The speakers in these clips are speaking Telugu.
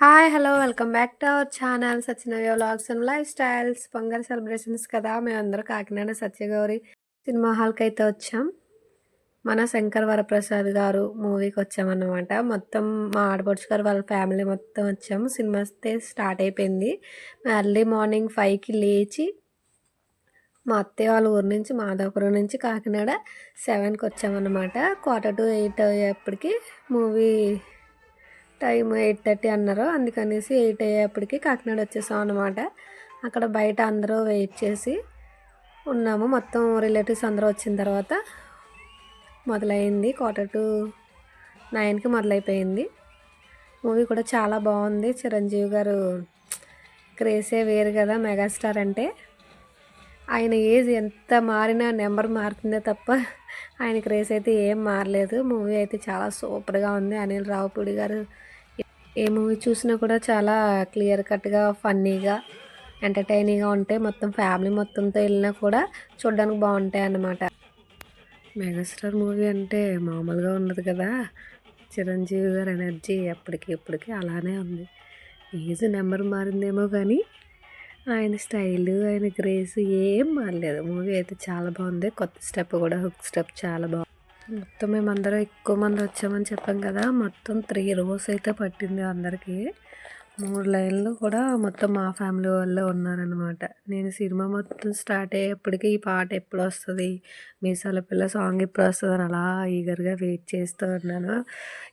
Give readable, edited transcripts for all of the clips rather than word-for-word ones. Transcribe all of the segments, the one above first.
Hi hello welcome back to our channel Satyanavya vlogs and lifestyles. Pongal celebrations కదా, మేమందరూ కాకినాడ సత్యగౌరి సినిమా హాల్కి అయితే వచ్చాం. మన శంకర్ వరప్రసాద్ గారు మూవీకి వచ్చామన్నమాట. మొత్తం మా ఆడపడుచు గారు వాళ్ళ ఫ్యామిలీ మొత్తం వచ్చాము. సినిమా అయితే స్టార్ట్ అయిపోయింది. ఎర్లీ మార్నింగ్ 5కి లేచి మా అత్తయ్య వాళ్ళ ఊరు నుంచి మాధవపురం నుంచి కాకినాడ 7కి వచ్చామన్నమాట. 7:45 అయ్యేప్పటికి మూవీ టైం 8:30 అన్నారు. అందుకనేసి 8 అయ్యేప్పటికి కాకినాడ వచ్చేసాం అనమాట. అక్కడ బయట అందరూ వెయిట్ చేసి ఉన్నాము. మొత్తం రిలేటివ్స్ అందరూ వచ్చిన తర్వాత మొదలైంది. 8:45కి మొదలైపోయింది. మూవీ కూడా చాలా బాగుంది. చిరంజీవి గారు క్రేజే వేరు కదా, మెగాస్టార్ అంటే. ఆయన ఏజ్ ఎంత మారినా నెంబర్ మారుతుందే తప్ప ఆయన క్రేజ్ అయితే ఏం మారలేదు. మూవీ అయితే చాలా సూపర్గా ఉంది. అనిల్ రావుపూడి గారు ఏ మూవీ చూసినా కూడా చాలా క్లియర్ కట్గా, ఫన్నీగా, ఎంటర్టైనింగ్గా ఉంటాయి. మొత్తం ఫ్యామిలీ మొత్తంతో వెళ్ళినా కూడా చూడడానికి బాగుంటాయి అన్నమాట. మెగాస్టార్ మూవీ అంటే మామూలుగా ఉండదు కదా. చిరంజీవి గారి ఎనర్జీ ఎప్పటికీ ఇప్పటికీ అలానే ఉంది. ఏజ్ నెంబర్ మారిందేమో కానీ ఆయన స్టైలు, ఆయన గ్రేస్ ఏం మారలేదు. మూవీ అయితే చాలా బాగుంది. కొత్త స్టెప్ కూడా, హుక్ స్టెప్ చాలా బాగుంది. మొత్తం మేమందరం ఎక్కువ మంది వచ్చామని చెప్పాం కదా. మొత్తం 3 rows అయితే పట్టింది అందరికీ. 3 లైన్లు కూడా మొత్తం మా ఫ్యామిలీ వాళ్ళే ఉన్నారనమాట. నేను సినిమా మొత్తం స్టార్ట్ అయ్యేప్పటికీ ఈ పాట ఎప్పుడు వస్తుంది, మీసాల పిల్ల సాంగ్ ఎప్పుడు వస్తుంది అని అలా ఈగర్గా వెయిట్ చేస్తూ ఉన్నాను.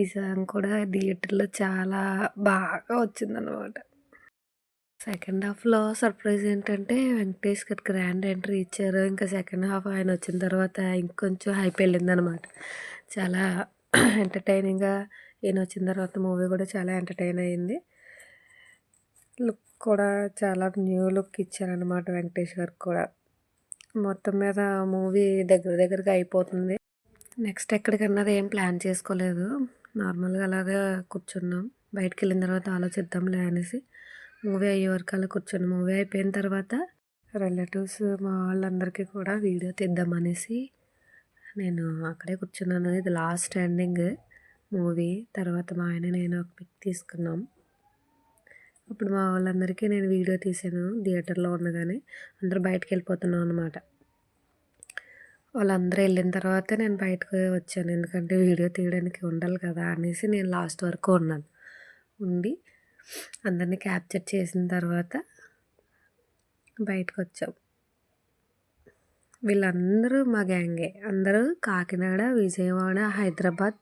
ఈ సాంగ్ కూడా థియేటర్లో చాలా బాగా వచ్చిందనమాట. సెకండ్ హాఫ్లో సర్ప్రైజ్ ఏంటంటే వెంకటేష్ గారు గ్రాండ్ ఎంట్రీ ఇచ్చారు. ఇంకా సెకండ్ హాఫ్ ఆయన వచ్చిన తర్వాత ఇంకొంచెం హైప్ వెళ్ళిందనమాట. చాలా ఎంటర్టైనింగ్గా ఈయన వచ్చిన తర్వాత మూవీ కూడా చాలా ఎంటర్టైన్ అయ్యింది. లుక్ కూడా చాలా న్యూ లుక్ ఇచ్చారనమాట వెంకటేష్ గారికి కూడా. మొత్తం మీద మూవీ దగ్గరగా అయిపోతుంది. నెక్స్ట్ ఎక్కడికన్నది ఏం ప్లాన్ చేసుకోలేదు. నార్మల్గా అలాగా కూర్చున్నాం. బయటకు వెళ్ళిన తర్వాత ఆలోచిద్దాంలే అనేసి మూవీ అయ్యే వరకు అలా కూర్చొని, మూవీ అయిపోయిన తర్వాత రిలేటివ్స్ మా వాళ్ళందరికీ కూడా వీడియో తీద్దామనేసి నేను అక్కడే కూర్చున్నాను. ఇది లాస్ట్ ఎండింగ్ మూవీ. తర్వాత మా ఆయన నేను ఒక పిక్ తీసుకున్నాం. అప్పుడు మా వాళ్ళందరికీ నేను వీడియో తీసాను థియేటర్లో ఉండగానే. అందరూ బయటకు వెళ్ళిపోతున్నాం అనమాట. వాళ్ళందరూ వెళ్ళిన తర్వాత నేను బయటకు వచ్చాను. ఎందుకంటే వీడియో తీయడానికి ఉండాలి కదా అనేసి నేను లాస్ట్ వరకు ఉండి అందరినీ క్యాప్చర్ చేసిన తర్వాత బయటకు వచ్చాం. వీళ్ళందరూ మా గ్యాంగే. అందరూ కాకినాడ, విజయవాడ, హైదరాబాద్,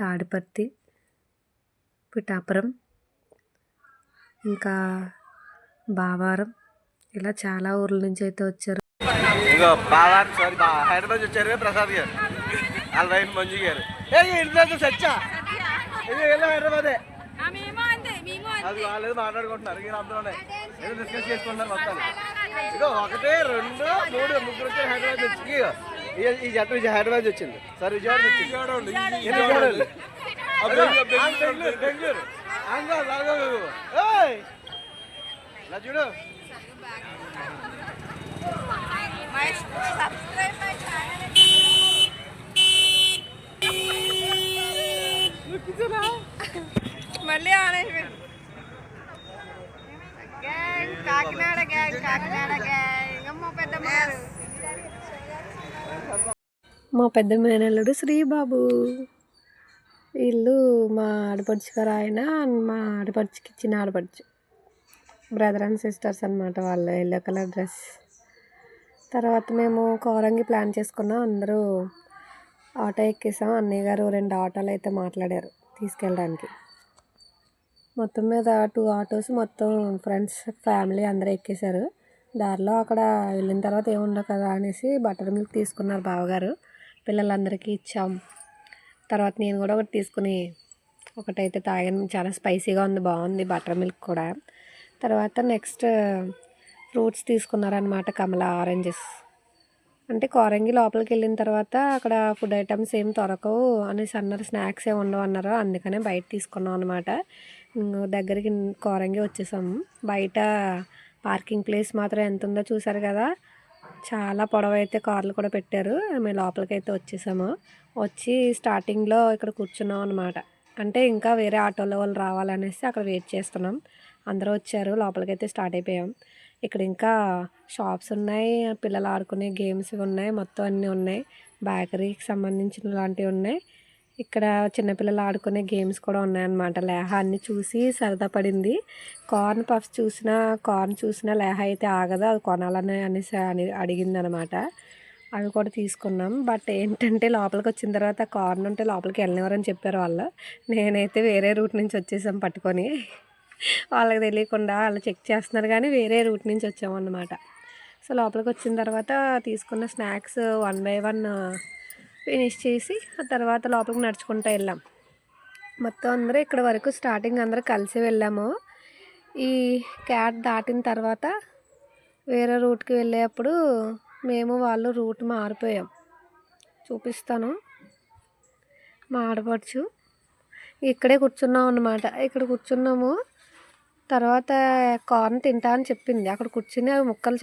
తాడిపత్రి, పిఠాపురం, ఇంకా బావారం, ఇలా చాలా ఊర్ల నుంచి అయితే వచ్చారు. హైదరాబాద్ వచ్చారు ప్రసాద్ గారు, వాళ్ళ వైఫ్ మంజు గారు. సచ్చా హైదరాబాదే అది వాళ్ళేదో మాట్లాడుకుంటున్నారు. మీరు అందరూ ఏదో డిస్కస్ చేసుకుంటున్నారు మొత్తం. ఇదో 1 2 3 ముగ్గురు వచ్చారు హైదరాబాద్ వచ్చి. ఈ జట్టు హైదరాబాద్ వచ్చింది సార్. విజయవాడ వచ్చింది. బెంగళూరు ఇలా చూడు. మళ్ళీ కాకినాడ గ్యాంగ్ మా పెద్ద మేనల్లుడు శ్రీబాబు. వీళ్ళు మా ఆడపడుచు గారు ఆయన, మా ఆడపడుచుకి ఇచ్చిన ఆడపడుచు, బ్రదర్ అండ్ సిస్టర్స్ అనమాట. వాళ్ళు ఎల్లో కలర్ డ్రెస్. తర్వాత మేము కోరంగి ప్లాన్ చేసుకున్నాం. అందరూ ఆటో ఎక్కేసాం. అన్నయ్య గారు 2 ఆటోలు అయితే మాట్లాడారు తీసుకెళ్ళడానికి. మొత్తం మీద 2 ఆటోస్, మొత్తం ఫ్రెండ్స్ ఫ్యామిలీ అందరూ ఎక్కేశారు. దారిలో అక్కడ వెళ్ళిన తర్వాత ఏముండవు కదా అనేసి బటర్ మిల్క్ తీసుకున్నారు బావగారు. పిల్లలందరికీ ఇచ్చాం. తర్వాత నేను కూడా ఒకటి తీసుకుని ఒకటైతే తాగాను. చాలా స్పైసీగా ఉంది, బాగుంది బటర్ మిల్క్ కూడా. తర్వాత నెక్స్ట్ ఫ్రూట్స్ తీసుకున్నారనమాట. కమల, ఆరెంజెస్. అంటే కోరంగి లోపలికి వెళ్ళిన తర్వాత అక్కడ ఫుడ్ ఐటమ్స్ ఏం దొరకవు అనేసి అన్నారు. స్నాక్స్ ఏమి ఉండవు అన్నారు. అందుకనే బయట తీసుకున్నాం అనమాట. దగ్గరికి కోరంగి వచ్చేసాము. బయట పార్కింగ్ ప్లేస్ మాత్రం ఎంత ఉందో చూసారు కదా. చాలా పొడవైతే కార్లు కూడా పెట్టారు. మేము లోపలికి అయితే వచ్చేసాము. వచ్చి స్టార్టింగ్లో ఇక్కడ కూర్చున్నాం అనమాట. అంటే ఇంకా వేరే ఆటోలో వాళ్ళు రావాలనేసి అక్కడ వెయిట్ చేస్తున్నాం. అందరూ వచ్చారు. లోపలికైతే స్టార్ట్ అయిపోయాం. ఇక్కడ ఇంకా షాప్స్ ఉన్నాయి. పిల్లలు ఆడుకునే గేమ్స్ ఉన్నాయి. మొత్తం అన్నీ ఉన్నాయి. బేకరీకి సంబంధించిన లాంటివి ఉన్నాయి. ఇక్కడ చిన్నపిల్లలు ఆడుకునే గేమ్స్ కూడా ఉన్నాయన్నమాట. లేహ అన్నీ చూసి సరదా పడింది. కార్న్ చూసినా లేహ అయితే ఆగదు. అది కొనాలని అనేసి అడిగిందనమాట. అవి కూడా తీసుకున్నాం. బట్ ఏంటంటే లోపలికి వచ్చిన తర్వాత కార్న్ ఉంటే లోపలికి వెళ్ళనివ్వరని చెప్పారు వాళ్ళు. నేనైతే వేరే రూట్ నుంచి వచ్చేసాం పట్టుకొని. వాళ్ళకి తెలియకుండా వాళ్ళు చెక్ చేస్తున్నారు కానీ వేరే రూట్ నుంచి వచ్చామన్నమాట. సో లోపలికి వచ్చిన తర్వాత తీసుకున్న స్నాక్స్ 1 బై 1 ఫినిష్ చేసి ఆ తర్వాత లోపలికి నడుచుకుంటూ వెళ్ళాం. మొత్తం అందరూ ఇక్కడ వరకు స్టార్టింగ్ అందరూ కలిసి వెళ్ళాము. ఈ క్యాట్ దాటిన తర్వాత వేరే రూట్కి వెళ్ళేటప్పుడు మేము వాళ్ళు రూట్ మారిపోయాం. చూపిస్తాను. మా ఆడపడుచు ఇక్కడే కూర్చున్నాం అన్నమాట. ఇక్కడ కూర్చున్నాము. తర్వాత కార్న్ తింటా అని చెప్పింది. అక్కడ కూర్చుని అవి ముక్కలు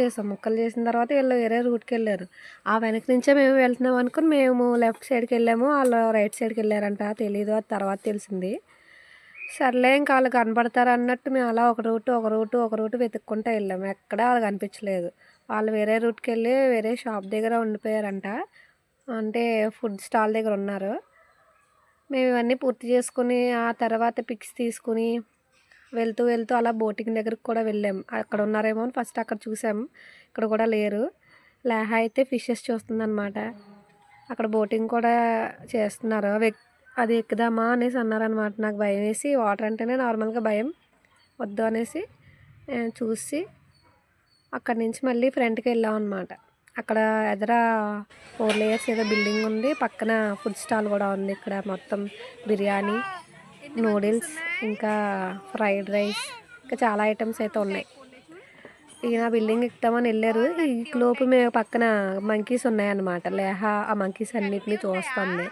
చేసిన తర్వాత వీళ్ళు వేరే రూట్కి వెళ్ళారు. ఆ వెనక నుంచే మేము వెళ్తున్నాం అనుకుని మేము లెఫ్ట్ సైడ్కి వెళ్ళాము. వాళ్ళు రైట్ సైడ్కి వెళ్ళారంట. తెలీదు, అది తర్వాత తెలిసింది. సర్లే ఇంకా వాళ్ళు కనపడతారు అన్నట్టు మేము అలా ఒక రూటు వెతుక్కుంటూ వెళ్ళాము. ఎక్కడా వాళ్ళు కనిపించలేదు. వాళ్ళు వేరే రూట్కి వెళ్ళి వేరే షాప్ దగ్గర ఉండిపోయారంట. అంటే ఫుడ్ స్టాల్ దగ్గర ఉన్నారు. మేము ఇవన్నీ పూర్తి చేసుకుని ఆ తర్వాత పిక్స్ తీసుకుని వెళ్తూ అలా బోటింగ్ దగ్గరికి కూడా వెళ్ళాం. అక్కడ ఉన్నారేమో అని ఫస్ట్ అక్కడ చూసాం. ఇక్కడ కూడా లేరు. లేహ అయితే ఫిషెస్ చూస్తుందన్నమాట. అక్కడ బోటింగ్ కూడా చేస్తున్నారు. అది ఎక్కుదామా అనేసి అన్నారనమాట. నాకు భయం వేసి వాటర్ అంటేనే నార్మల్గా భయం, వద్దు అనేసి చూసి అక్కడి నుంచి మళ్ళీ ఫ్రంట్కి వెళ్ళాం అనమాట. అక్కడ ఎదుర 4 లేయర్స్ ఏదో బిల్డింగ్ ఉంది. పక్కన ఫుడ్ స్టాల్ కూడా ఉంది. ఇక్కడ మొత్తం బిర్యానీ, నూడిల్స్, ఇంకా ఫ్రైడ్ రైస్, ఇంకా చాలా ఐటమ్స్ అయితే ఉన్నాయి. ఈయన బిల్డింగ్ ఎక్కుతామని వెళ్ళారు. ఈ లోపు మేము పక్కన మంకీస్ ఉన్నాయన్నమాట. లేహ ఆ మంకీస్ అన్నిటిని చూస్తుంది.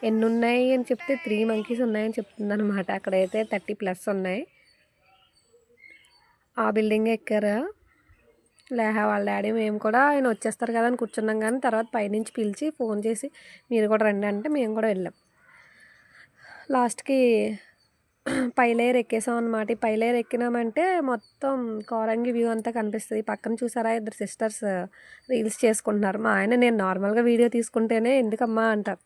ఎన్ని ఉన్నాయి అని చెప్తే 3 మంకీస్ ఉన్నాయని చెప్తుందనమాట. అక్కడైతే 30+ ఉన్నాయి. ఆ బిల్డింగ్ ఎక్కారు లేహ వాళ్ళ డాడీ. మేము కూడా ఆయన వచ్చేస్తారు కదా అని కూర్చున్నాం. కానీ తర్వాత పైనుంచి పిలిచి ఫోన్ చేసి మీరు కూడా రండి అంటే మేము కూడా వెళ్ళాం. లాస్ట్కి పై లేయర్ ఎక్కేసాం అనమాట. ఈ పై లేయర్ ఎక్కినామంటే మొత్తం కోరంగి వ్యూ అంతా కనిపిస్తుంది. పక్కన చూసారా 2 సిస్టర్స్ రీల్స్ చేసుకుంటున్నారు. మా ఆయన నేను నార్మల్గా వీడియో తీసుకుంటేనే ఎందుకమ్మా అంటారు.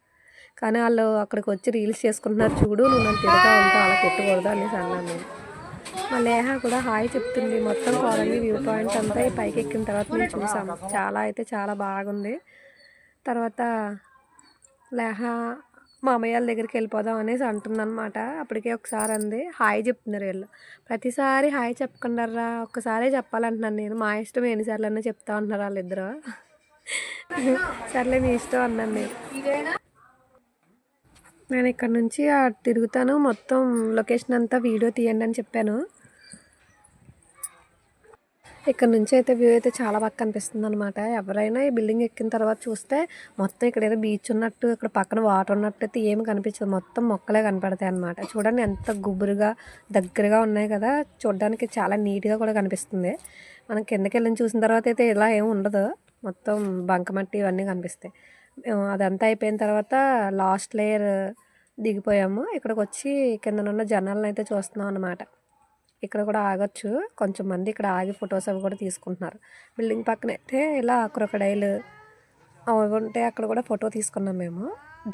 కానీ వాళ్ళు అక్కడికి వచ్చి రీల్స్ చేసుకుంటున్నారు. చూడు నువ్వు నన్ను తిరుగుతూ ఉంటావు, అలా పెట్టకూడదు అనేసి అన్నాను నేను. మా లేహ కూడా హాయ్ చెప్తుంది. మొత్తం కోరంగి వ్యూ పాయింట్ అంతా ఈ పైకి ఎక్కిన తర్వాత మేము చూసాము. చాలా బాగుంది. తర్వాత లేహ మా అమ్మయ్య వాళ్ళ దగ్గరికి వెళ్ళిపోదాం అనేసి అంటుందన్నమాట. అప్పటికే ఒకసారి అంది. హాయ్ చెప్తున్నారు వీళ్ళు. ప్రతిసారి హాయ్ చెప్పకుండారా, ఒక్కసారే చెప్పాలంటున్నాను నేను. మా ఇష్టం ఎన్నిసార్లు అన్నా చెప్తా ఉంటున్నారు వాళ్ళిద్దరు. సర్లే మీ ఇష్టం అన్నాను నేను. నేను ఇక్కడ నుంచి తిరుగుతాను, మొత్తం లొకేషన్ అంతా వీడియో తీయండి అని చెప్పాను. ఇక్కడ నుంచి అయితే వ్యూ అయితే చాలా బాగా కనిపిస్తుంది అనమాట. ఎవరైనా ఈ బిల్డింగ్ ఎక్కిన తర్వాత చూస్తే మొత్తం ఇక్కడ ఏదో బీచ్ ఉన్నట్టు, ఇక్కడ పక్కన వాటర్ ఉన్నట్టు అయితే ఏమి కనిపించదు. మొత్తం మొక్కలే కనపడతాయి అనమాట. చూడండి ఎంత గుబురుగా దగ్గరగా ఉన్నాయి కదా. చూడడానికి చాలా నీట్గా కూడా కనిపిస్తుంది. మనం కిందకి వెళ్ళి చూసిన తర్వాత అయితే ఇలా ఏమి ఉండదు. మొత్తం బంకమట్టి ఇవన్నీ కనిపిస్తాయి. అదంతా అయిపోయిన తర్వాత లాస్ట్ లేయర్ దిగిపోయాము. ఇక్కడికి వచ్చి కిందనున్న జనాలను అయితే చూస్తున్నాం అనమాట. ఇక్కడ కూడా ఆగొచ్చు. కొంచెం మంది ఇక్కడ ఆగి ఫొటోస్ అవి కూడా తీసుకుంటున్నారు. బిల్డింగ్ పక్కన అయితే ఇలా క్రొకడైల్ అవి ఉంటే అక్కడ కూడా ఫోటో తీసుకున్నాం మేము.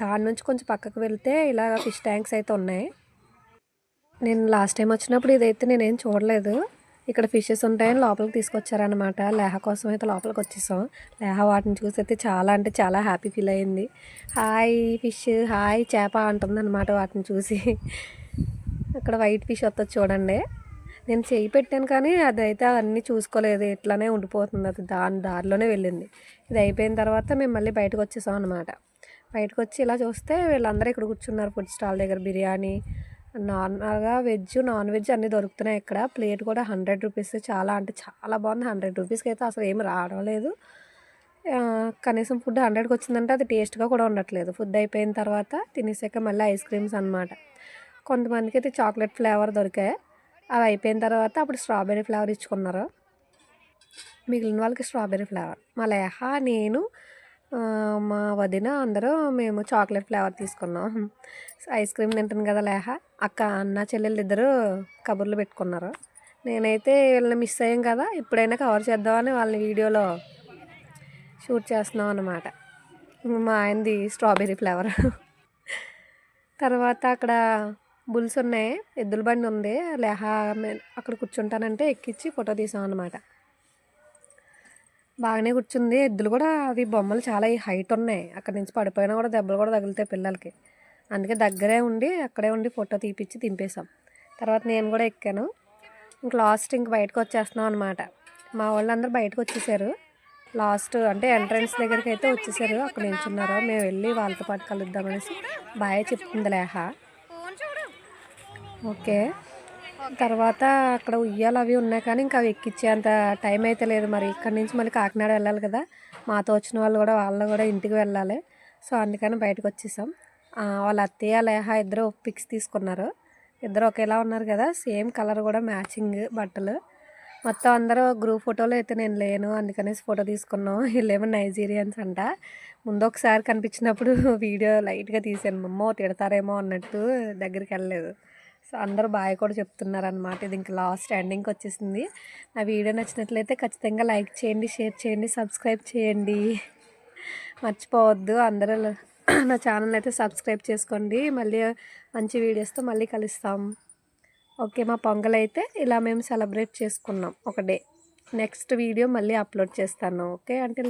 దాని నుంచి కొంచెం పక్కకు వెళ్తే ఇలా ఫిష్ ట్యాంక్స్ అయితే ఉన్నాయి. నేను లాస్ట్ టైం వచ్చినప్పుడు ఇదైతే నేనేం చూడలేదు. ఇక్కడ ఫిషెస్ ఉంటాయని లోపలికి తీసుకొచ్చారనమాట. లేహ కోసం అయితే లోపలికి వచ్చేసాం. లేహ వాటిని చూసి అయితే చాలా హ్యాపీ ఫీల్ అయింది. హాయ్ ఫిష్, హాయ్ చేప అంటుందన్నమాట వాటిని చూసి. ఇక్కడ వైట్ ఫిష్ వస్తుంది చూడండి. నేను చేయి పెట్టాను కానీ అదైతే అవన్నీ చూసుకోలేదు. ఇట్లానే ఉండిపోతుంది. అది దారిలోనే వెళ్ళింది. ఇది అయిపోయిన తర్వాత మేము మళ్ళీ బయటకు వచ్చేసాం అనమాట. బయటకు వచ్చి ఇలా చూస్తే వీళ్ళందరూ ఇక్కడ కూర్చున్నారు ఫుడ్ స్టాల్ దగ్గర. బిర్యానీ, నార్మల్గా వెజ్, నాన్ వెజ్ అన్నీ దొరుకుతున్నాయి ఇక్కడ. ప్లేట్ కూడా 100 రూపీస్. చాలా బాగుంది. 100 రూపీస్కి అయితే అసలు ఏమి రావడం లేదు. కనీసం ఫుడ్ 100కి వచ్చిందంటే అది టేస్ట్గా కూడా ఉండట్లేదు. ఫుడ్ అయిపోయిన తర్వాత తినేసాక మళ్ళీ ఐస్ క్రీమ్స్ అనమాట. కొంతమందికి అయితే చాక్లెట్ ఫ్లేవర్ దొరికాయి. అవి అయిపోయిన తర్వాత అప్పుడు స్ట్రాబెర్రీ ఫ్లేవర్ ఇచ్చుకున్నారు. మిగిలిన వాళ్ళకి స్ట్రాబెర్రీ ఫ్లేవర్. మా లేహ, నేను, మా వదిన అందరూ మేము చాక్లెట్ ఫ్లేవర్ తీసుకున్నాం. ఐస్ క్రీమ్ తింటుంది కదా లేహ, అక్క అన్న చెల్లెళ్ళు ఇద్దరు కబుర్లు పెట్టుకున్నారు. నేనైతే వీళ్ళని మిస్ అయ్యాం కదా, ఇప్పుడైనా కవర్ చేద్దామని వాళ్ళని వీడియోలో షూట్ చేస్తున్నాం అన్నమాట. మా ఆయనది స్ట్రాబెర్రీ ఫ్లేవర్. తర్వాత అక్కడ బుల్స్ ఉన్నాయి, ఎద్దుల బండి ఉంది. లేహ అక్కడ కూర్చుంటానంటే ఎక్కించి ఫోటో తీసాం అన్నమాట. బాగానే కూర్చుంది. ఎద్దులు కూడా అవి బొమ్మలు చాలా హైట్ ఉన్నాయి, అక్కడి నుంచి పడిపోయినా కూడా దెబ్బలు కూడా తగులుతాయి పిల్లలకి. అందుకే దగ్గరే ఉండి అక్కడే ఉండి ఫోటో తీపిచ్చి దింపేశాం. తర్వాత నేను కూడా ఎక్కాను. ఇంక బయటకు వచ్చేస్తున్నాం అనమాట. మా వాళ్ళందరూ బయటకు వచ్చేసారు. లాస్ట్ అంటే ఎంట్రన్స్ దగ్గరికి అయితే వచ్చేసారు. అక్కడ నిల్చున్నారు. మేము వెళ్ళి వాళ్ళతో పాటు కలుద్దామనేసి బాయ్ చెప్తుంది లేహ. ఓకే. తర్వాత అక్కడ ఉయ్యాలు అవి ఉన్నాయి కానీ ఇంకా అవి ఎక్కించేంత టైం అయితే లేదు. మరి ఇక్కడి నుంచి మళ్ళీ కాకినాడ వెళ్ళాలి కదా, మాతో వచ్చిన వాళ్ళు కూడా ఇంటికి వెళ్ళాలి. సో అందుకని బయటకు వచ్చేసాం. వాళ్ళ అత్తయ్య లేహ ఇద్దరు పిక్స్ తీసుకున్నారు. ఇద్దరు ఒకేలా ఉన్నారు కదా, సేమ్ కలర్ కూడా మ్యాచింగ్ బట్టలు. మొత్తం అందరూ గ్రూప్ ఫోటోలో అయితే నేను లేను, అందుకనేసి ఫోటో తీసుకున్నాం. వీళ్ళేమో నైజీరియన్స్ అంట. ముందు ఒకసారి కనిపించినప్పుడు వీడియో లైట్గా తీసాను, అమ్మో తిడతారేమో అన్నట్టు దగ్గరికి వెళ్ళలేదు. సో అందరూ బాయ్ కూడా చెప్తున్నారు అనమాట. ఇది ఇంకా లాస్ట్ ఎండింగ్కి వచ్చేసింది. నా వీడియో నచ్చినట్లయితే ఖచ్చితంగా లైక్ చేయండి, షేర్ చేయండి, సబ్స్క్రైబ్ చేయండి, మర్చిపోవద్దు. అందరూ నా ఛానల్ అయితే సబ్స్క్రైబ్ చేసుకోండి. మళ్ళీ మంచి వీడియోస్తో మళ్ళీ కలుస్తాం. ఓకే. మా పొంగల్ అయితే ఇలా మేము సెలబ్రేట్ చేసుకున్నాం ఒక డే. నెక్స్ట్ వీడియో మళ్ళీ అప్లోడ్ చేస్తాను. ఓకే. అంటే